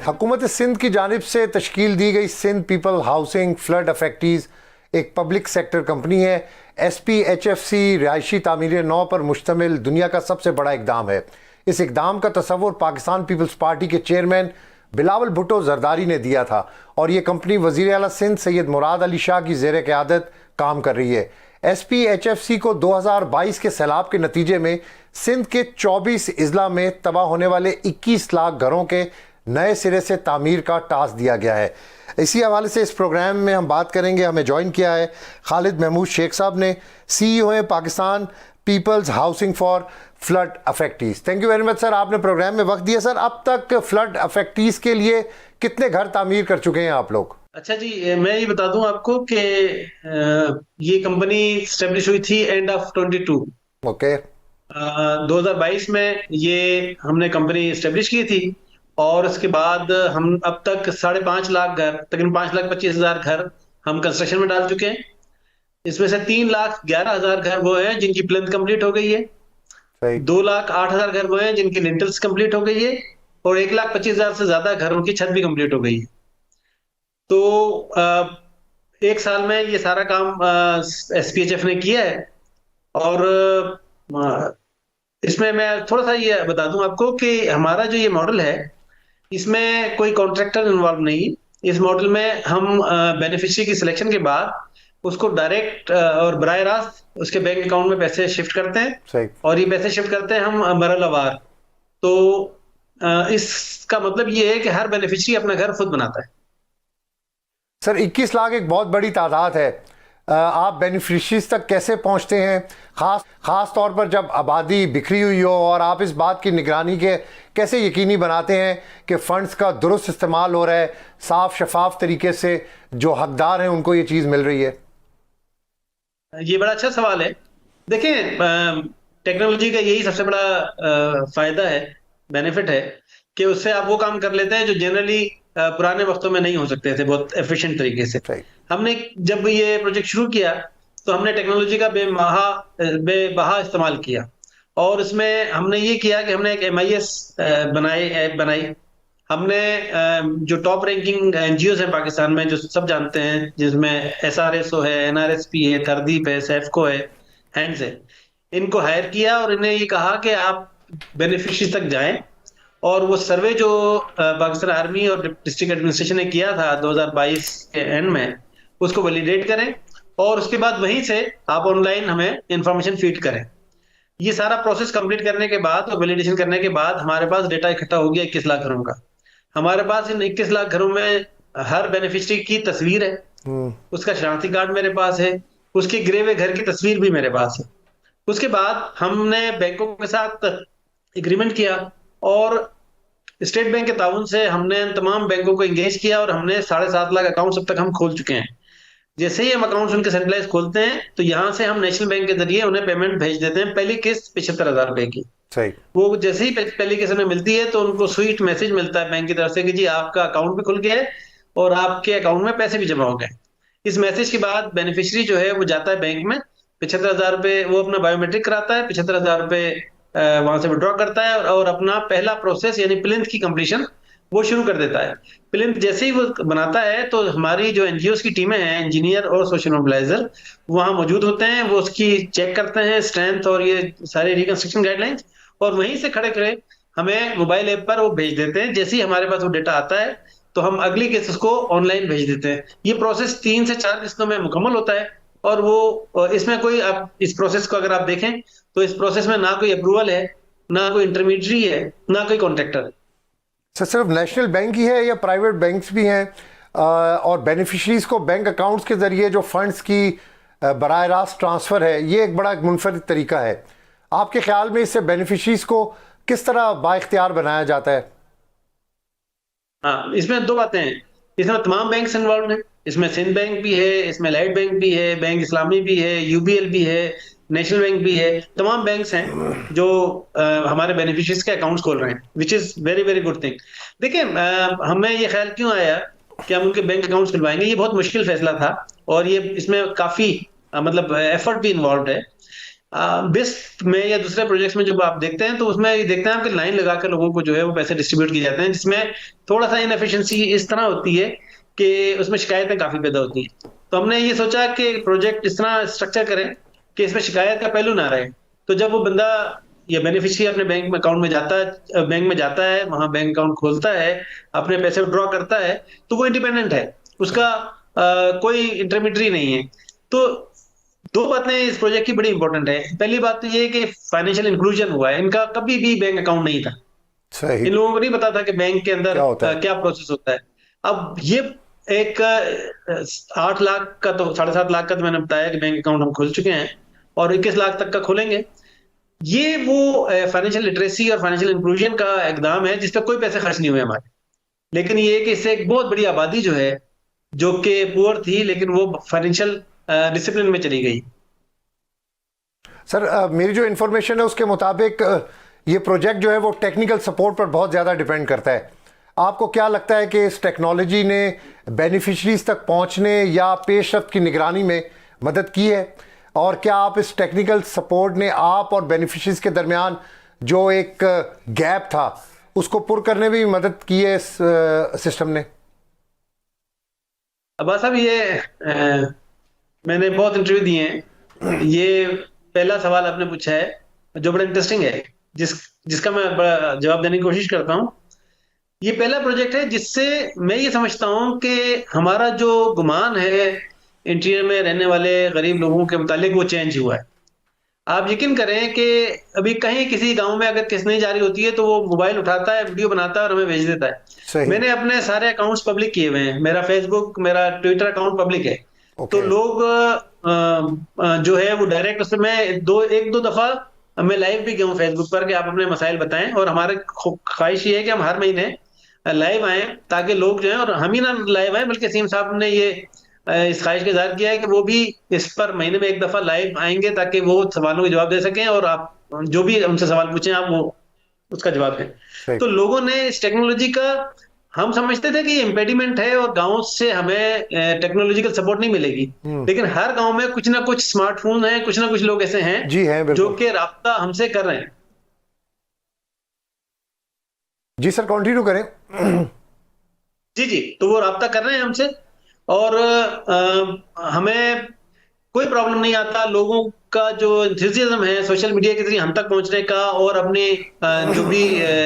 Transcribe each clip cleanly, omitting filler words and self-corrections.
हुकूमत सिंध की जानिब से तश्कील दी गई सिंध पीपल हाउसिंग फ्लड अफेक्टीज़ एक पब्लिक सेक्टर कंपनी है। SPHFC रिहायशी तामीर नौ पर मुश्तमिल दुनिया का सबसे बड़ा इकदाम है। इस इकदाम का तसव्वुर पाकिस्तान पीपल्स पार्टी के चेयरमैन बिलावल भुट्टो जरदारी ने दिया था और ये कंपनी वज़ीर आला सिंध सैयद मुराद अली शाह की ज़ेर क़यादत काम कर रही है। SPHFC को 2022 के सैलाब के नतीजे में सिंध के 24 अजला में तबाह होने वाले 21 लाख घरों के नए सिरे से तामीर का टास्क दिया गया है। इसी हवाले से इस प्रोग्राम में हम बात करेंगे। हमें ज्वाइन किया है खालिद महमूद शेख साहब ने, CEO हैं Pakistan peoples housing for flood affectees. Thank you very much sir, आपने प्रोग्राम में वक्त दिया। सर, अब तक फ्लड अफेक्टीज़ के लिए कितने घर तामीर कर चुके हैं आप लोग? अच्छा जी, मैं ये बता दूं आपको कि ये कंपनी स्टेब्लिश हुई थी एंड ऑफ 22। ओके। 2022 में ये हमने कंपनी स्टेब्लिश की थी और उसके बाद हम अब तक 5.5 लाख घर, तकरीबन 5,25,000 घर हम कंस्ट्रक्शन में डाल चुके हैं। इसमें से 3,11,000 घर वो हैं जिनकी प्लिंथ कंप्लीट हो गई है, 2,08,000 घर वो हैं जिनकी लिंटल्स कंप्लीट हो गई है और 1,25,000 से ज्यादा घरों की छत भी कंप्लीट हो गई है। तो एक साल में ये सारा काम SPHF ने किया है। और इसमें मैं थोड़ा सा ये बता दूं आपको कि हमारा जो ये मॉडल है इसमें कोई कॉन्ट्रैक्टर इन्वॉल्व नहीं। इस मॉडल में हम बेनिफिशियरी की सिलेक्शन के बाद उसको डायरेक्ट और बराह रास्त उसके बैंक अकाउंट में पैसे शिफ्ट करते हैं और ये पैसे शिफ्ट करते हैं हम मरहलावार। तो इसका मतलब ये है कि हर बेनिफिशियरी अपना घर खुद बनाता है। सर, 21 लाख एक बहुत बड़ी तादाद है। आप बेनिफिशरीज तक कैसे पहुंचते हैं, खास तौर पर जब आबादी बिखरी हुई हो, और आप इस बात की निगरानी के कैसे यकीनी बनाते हैं कि फंड्स का दुरुस्त इस्तेमाल हो रहा है, साफ शफाफ तरीके से जो हकदार हैं उनको ये चीज़ मिल रही है? ये बड़ा अच्छा सवाल है। देखें, टेक्नोलॉजी का यही सबसे बड़ा फायदा है, बेनिफिट है कि उससे आप वो काम कर लेते हैं जो जनरली पुराने वक्तों में नहीं हो सकते थे बहुत एफिशिएंट तरीके से। हमने जब ये प्रोजेक्ट शुरू किया तो हमने टेक्नोलॉजी का बेबहा इस्तेमाल किया और इसमें हमने ये किया कि हमने एक MIS ऐप बनाई। हमने जो टॉप रैंकिंग NGOs हैं पाकिस्तान में, जो सब जानते हैं, जिसमें SRSO है, NRSP है, तरदीप है, सेफको है, हैंड्स है, इनको हायर किया और इन्हें ये कहा कि आप बेनिफिशरीज तक जाएं और वो सर्वे जो पाकिस्तान आर्मी और डिस्ट्रिक्ट एडमिनिस्ट्रेशन ने किया था 2022 के एंड में, उसको वैलिडेट करें और उसके बाद वहीं से आप ऑनलाइन हमें इंफॉर्मेशन फीड करें। ये सारा प्रोसेस कंप्लीट करने के बाद और वैलिडेशन करने के बाद हमारे पास डेटा इकट्ठा हो गया 21 लाख घरों का। हमारे पास इन 21 लाख घरों में हर बेनिफिशियरी की तस्वीर है, उसका शनाख्ती कार्ड मेरे पास है, उसके गिरे हुए घर की तस्वीर भी मेरे पास है। उसके बाद हमने बैंकों के साथ एग्रीमेंट किया और स्टेट बैंक के ताउन से हमने तमाम बैंकों को एंगेज किया और हमने 7.5 लाख अकाउंट अब तक हम खोल चुके हैं। जैसे ही हम अकाउंट उनके सेंट्रलाइज खोलते हैं तो यहाँ से हम नेशनल बैंक के जरिए उन्हें पेमेंट भेज देते हैं। पहली किस्त 75,000 रुपए की। सही। वो जैसे ही पहली किस्त हमें मिलती है तो उनको स्वीट मैसेज मिलता है बैंक की तरफ से कि जी आपका अकाउंट भी खुल गया है और आपके अकाउंट में पैसे भी जमा हो गए। इस मैसेज के बाद बेनिफिशियरी जो है वो जाता है बैंक में, 75,000 रुपए वो अपना बायोमेट्रिक कराता है, 75,000 रुपए वहां से विड्रॉ करता है और अपना पहला प्रोसेस यानी प्लिंथ की कंप्लीशन वो शुरू कर देता है। प्लिंथ जैसे ही वो बनाता है तो हमारी जो NGOs की टीमें हैं, इंजीनियर और सोशल मोबिलाइजर, वहां मौजूद होते हैं। वो उसकी चेक करते हैं स्ट्रेंथ और ये सारे रिकंस्ट्रक्शन गाइडलाइंस और वहीं से खड़े खड़े हमें मोबाइल ऐप पर वो भेज देते हैं। जैसे ही हमारे पास वो डेटा आता है तो हम अगली किस्त को ऑनलाइन भेज देते हैं। ये प्रोसेस 3 से 4 किस्तों में मुकम्मल होता है और वो इसमें कोई, आप इस प्रोसेस को अगर आप देखें तो इस प्रोसेस में ना कोई अप्रूवल है, ना कोई इंटरमीडियरी है, ना कोई कॉन्ट्रैक्टर है। सर, सिर्फ नेशनल बैंक ही है या प्राइवेट बैंक्स भी हैं? और बेनिफिशरीज को बैंक अकाउंट्स के जरिए जो फंड्स की बराह रास्त ट्रांसफ़र है, ये एक बड़ा मुनफरिद तरीका है। आपके ख्याल में इससे बेनिफिशरीज को किस तरह बाइख्तियार बनाया जाता है? हाँ, इसमें 2 बातें हैं। इसमें तमाम बैंक इन्वॉल्व हैं। इसमें सिंध बैंक भी है, इसमें लाइट बैंक भी है, बैंक इस्लामी भी है, UBL भी है, नेशनल बैंक भी है। तमाम बैंक्स हैं जो हमारे बेनिफिशियरीज के अकाउंट्स खोल रहे हैं, which is very very good thing. देखिए, हमें ये ख्याल क्यों आया कि हम उनके बैंक अकाउंट्स खुलवाएंगे? ये बहुत मुश्किल फैसला था और ये इसमें काफी मतलब एफर्ट भी इन्वॉल्व है। बिस्प में या दूसरे प्रोजेक्ट्स में जब आप देखते हैं तो उसमें ये देखते हैं आप कि लाइन लगाकर लोगों को जो है वो पैसे डिस्ट्रीब्यूट किए जाते हैं, जिसमें थोड़ा सा इनएफिशिएंसी इस तरह होती है कि उसमें शिकायतें काफी पैदा होती हैं। तो हमने ये सोचा कि प्रोजेक्ट इस तरह स्ट्रक्चर करें कि इसमें शिकायत का पहलू ना रहे। तो जब वो बंदा या बेनिफिशियरी अपने बैंक में अकाउंट में जाता है, बैंक में जाता है, वहां बैंक अकाउंट खोलता है, अपने पैसे विड्रॉ करता है, तो वो इंडिपेंडेंट है, उसका कोई इंटरमीडियरी नहीं है। तो दो बातें इस प्रोजेक्ट की बड़ी इंपॉर्टेंट है। पहली बात तो ये है कि फाइनेंशियल इंक्लूजन हुआ है, इनका कभी भी बैंक अकाउंट नहीं था। सही। इन लोगों को नहीं पता था कि बैंक के अंदर क्या होता है? क्या प्रोसेस होता है। अब ये एक 8 लाख का तो 7.5 लाख का तो मैंने बताया कि बैंक अकाउंट हम खोल चुके हैं, और 21 लाख तक का खोलेंगे। ये वो फाइनेंशियल लिटरेसी और फाइनेंशियल इंक्लूजन का इकदाम है जिस पर कोई पैसे खर्च नहीं हुए हमारे। लेकिन ये है कि इससे एक बहुत बड़ी आबादी जो है, जो कि पुअर थी लेकिन वो फाइनेंशियल डिसिप्लिन में चली गई। सर मेरी जो इन्फॉर्मेशन है उसके मुताबिक ये प्रोजेक्ट जो है वो टेक्निकल सपोर्ट पर बहुत ज़्यादा डिपेंड करता है। आपको क्या लगता है कि इस टेक्नोलॉजी ने बेनिफिशरीज तक पहुंचने या पेशरफ्त की निगरानी में मदद की है? और क्या आप इस टेक्निकल सपोर्ट ने आप और बेनिफिशरीज के दरमियान जो एक गैप था उसको पुर करने में भी मदद की है इस सिस्टम ने? अब्बास साहब, ये मैंने बहुत इंटरव्यू दिए हैं। ये पहला सवाल आपने पूछा है जो बड़ा इंटरेस्टिंग है, जिसका मैं बड़ा जवाब देने की कोशिश करता हूँ। ये पहला प्रोजेक्ट है जिससे मैं ये समझता हूँ कि हमारा जो गुमान है इंटीरियर में रहने वाले गरीब लोगों के मुतालिक वो चेंज हुआ है। आप यकीन करें कि अभी कहीं किसी गांव में अगर किस्त नहीं जारी होती है तो वो मोबाइल उठाता है, वीडियो बनाता है और हमें भेज देता है। सही। मैंने अपने सारे अकाउंट्स पब्लिक किए हुए हैं, मेरा फेसबुक, मेरा ट्विटर अकाउंट पब्लिक है। तो ओके। लोग जो है वो डायरेक्ट उसमें मैं एक दो दफा मैं लाइव भी गया हूँ फेसबुक पर कि आप अपने मसाइल बताएं, और हमारे ख्वाहिश ये है कि हम हर महीने लाइव आए ताकि लोग जो है, और हम ही ना लाइव आए बल्कि सीएम साहब ने ये इस ख्वाहिश का इजहार किया है कि वो भी इस पर महीने में एक दफा लाइव आएंगे ताकि वो सवालों के जवाब दे सकें, और आप जो भी उनसे सवाल पूछें आप वो उसका जवाब दें। सही। तो लोगों ने इस टेक्नोलॉजी का, हम समझते थे कि ये इम्पेडिमेंट है और गांव से हमें टेक्नोलॉजिकल सपोर्ट नहीं मिलेगी, लेकिन हर गांव में कुछ ना कुछ स्मार्टफोन है, कुछ ना कुछ लोग ऐसे हैं जी हैं, जो बिल्कुल। कि राब्ता हमसे कर रहे हैं। जी सर, कंटिन्यू करें। जी जी, तो वो राब्ता कर रहे हैं हमसे, और हमें कोई प्रॉब्लम नहीं आता। लोगों का जो एंथुसियाज्म है सोशल मीडिया के जरिए हम तक पहुंचने का, और अपनी जो भी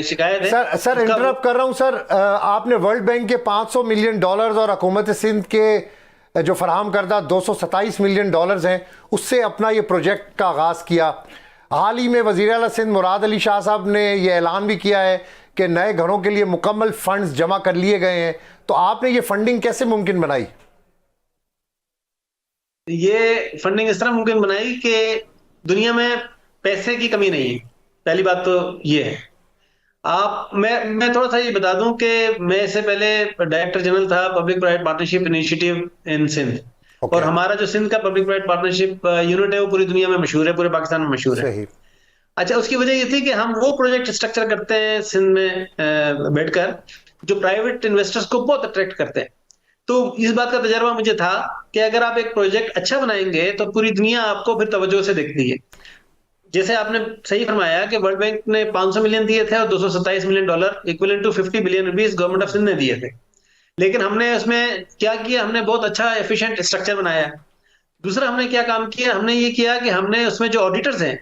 शिकायत है सर उसका इंटरप्ट कर रहा हूं सर। आपने वर्ल्ड बैंक के $500 मिलियन और हुकूमत सिंध के जो फराहम करदा $227 मिलियन हैं उससे अपना ये प्रोजेक्ट का आगाज़ किया। हाल ही में वज़ीर आला सिंध मुराद अली शाह साहब ने यह ऐलान भी किया है कि नए घरों के लिए मुकम्मल फंड्स जमा कर लिए गए हैं। तो आपने ये फंडिंग कैसे मुमकिन बनाई? ये फंडिंग इस तरह मुमकिन बनाई कि दुनिया में पैसे की कमी नहीं है। पहली बात तो ये है। मैं थोड़ा सा ये बता दूं कि मैं इससे पहले डायरेक्टर जनरल था public private partnership initiative in Sindh, और ओके। हमारा जो सिंध का पब्लिक प्राइवेट पार्टनरशिप यूनिट है वो पूरी दुनिया में मशहूर है, पूरे पाकिस्तान में मशहूर है। सही। अच्छा, उसकी वजह ये थी कि हम वो प्रोजेक्ट स्ट्रक्चर करते हैं सिंध में बैठकर जो प्राइवेट इन्वेस्टर्स को बहुत अट्रैक्ट करते हैं। तो इस बात का तजर्बा मुझे था कि अगर आप एक प्रोजेक्ट अच्छा बनाएंगे तो पूरी दुनिया आपको फिर तवज्जो से देखती है। जैसे आपने सही फरमाया कि वर्ल्ड बैंक ने 500 मिलियन दिए थे और $227 million equivalent to 50 billion rupees government of Sindh ने दिए थे। लेकिन हमने उसमें क्या किया, हमने बहुत अच्छा एफिशिएंट स्ट्रक्चर बनाया। दूसरा हमने क्या काम किया, हमने ये किया कि हमने उसमें जो ऑडिटर्स हैं,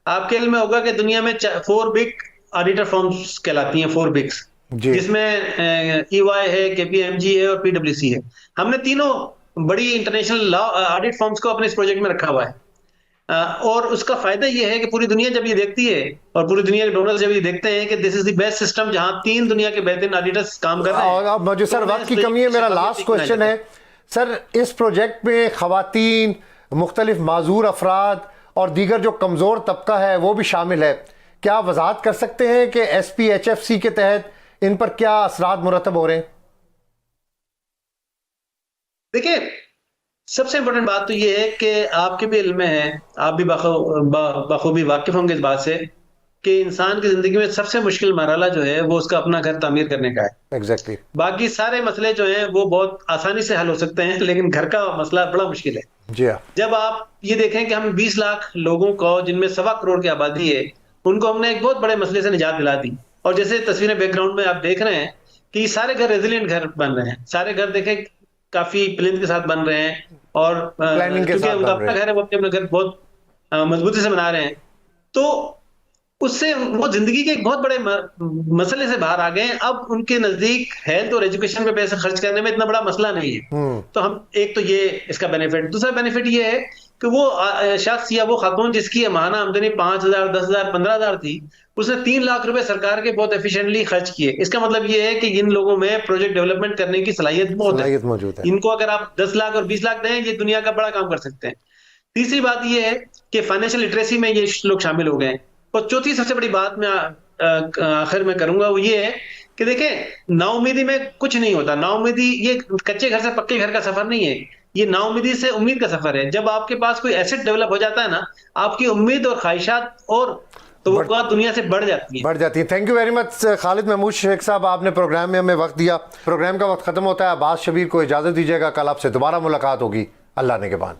आपके इल्म में होगा कि दुनिया में 4 बिग ऑडिटर फर्म्स कहलाती हैं, 4 बिग्स, जी। जिसमें ईवाई है, केपीएमजी है और पीडब्ल्यूसी है। हमने तीनों बड़ी इंटरनेशनल ऑडिट फर्म्स को अपने इस प्रोजेक्ट में रखा हुआ है। और उसका फायदा ये है कि पूरी दुनिया जब ये देखती है और पूरी दुनिया के डोनर्स जब ये देखते हैं कि this is the best system जहां 3 दुनिया के बेहतरीन ऑडिटर्स काम कर रहे हैं। और अब मुझे सर तो वक्त की कमी है, मेरा लास्ट क्वेश्चन है सर, इस प्रोजेक्ट में ख़वातीन, मुख्तलिफ माजूर अफराद और दीगर जो कमज़ोर तबका है वो भी शामिल है। क्या आप वजाहत कर सकते हैं कि SPHFC के तहत इन पर क्या असरात मुरतब हो रहे हैं? देखिए, सबसे इंपॉर्टेंट बात तो ये है कि आपके भी इल्म में है, आप भी बखूबी वाकिफ होंगे इस बात से कि इंसान की जिंदगी में सबसे मुश्किल मरहला जो है वो उसका अपना घर तामीर करने का है। एग्जैक्टली। बाकी सारे मसले जो हैं वो बहुत आसानी से हल हो सकते हैं, लेकिन घर का मसला बड़ा मुश्किल है। जी हाँ। जब आप ये देखें कि हम 20 लाख लोगों को, जिनमें 1.25 करोड़ की आबादी है, उनको हमने एक बहुत बड़े मसले से निजात दिला दी, और जैसे तस्वीरें बैकग्राउंड में आप देख रहे हैं कि सारे घर रेजिलियंट घर बन रहे हैं, सारे घर देखें काफी प्लिंथ के साथ बन रहे हैं, और प्लानिंग के क्योंकि साथ उनका बन रहे अपना हैं। घर है, वो अपने अपने घर बहुत मजबूती से बना रहे हैं। तो उससे वो जिंदगी के एक बहुत बड़े मसले से बाहर आ गए हैं। अब उनके नजदीक हेल्थ और एजुकेशन पे पैसे खर्च करने में इतना बड़ा मसला नहीं है। तो हम, एक तो ये इसका बेनिफिट, दूसरा बेनिफिट ये है कि वो शख्स या वो खातून जिसकी माहाना आमदनी 5,000, 10,000, 15,000 थी, उसने 3 लाख रुपए सरकार के बहुत एफिशिएंटली खर्च किए। इसका मतलब ये है कि इन लोगों में प्रोजेक्ट डेवलपमेंट करने की सलाहियत बहुत है। सलाहियत मौजूद है। इनको अगर आप 10 लाख और 20 लाख दें, ये दुनिया का बड़ा काम कर सकते हैं। तीसरी बात ये है कि फाइनेंशियल लिटरेसी में ये लोग शामिल हो गए हैं। और चौथी सबसे बड़ी बात मैं आखिर में करूंगा, वो ये है कि देखें, नाउमीदी में कुछ नहीं होता। नाउमीदी ये कच्चे घर से पक्के घर का सफर नहीं है, ये नाउमीदी से उम्मीद का सफर है। जब आपके पास कोई एसेट डेवलप हो जाता है ना, आपकी उम्मीद और ख्वाहिशात और तवक्कुआत दुनिया से बढ़ जाती है। बढ़ जाती है। Thank you very much Khalid Mahmood Shaikh साहब, आपने प्रोग्राम में हमें वक्त दिया। प्रोग्राम का वक्त खत्म होता है, अब्बास शबीर को इजाज़त दीजिएगा। कल आपसे दोबारा मुलाकात होगी, अल्लाह ने के बाद।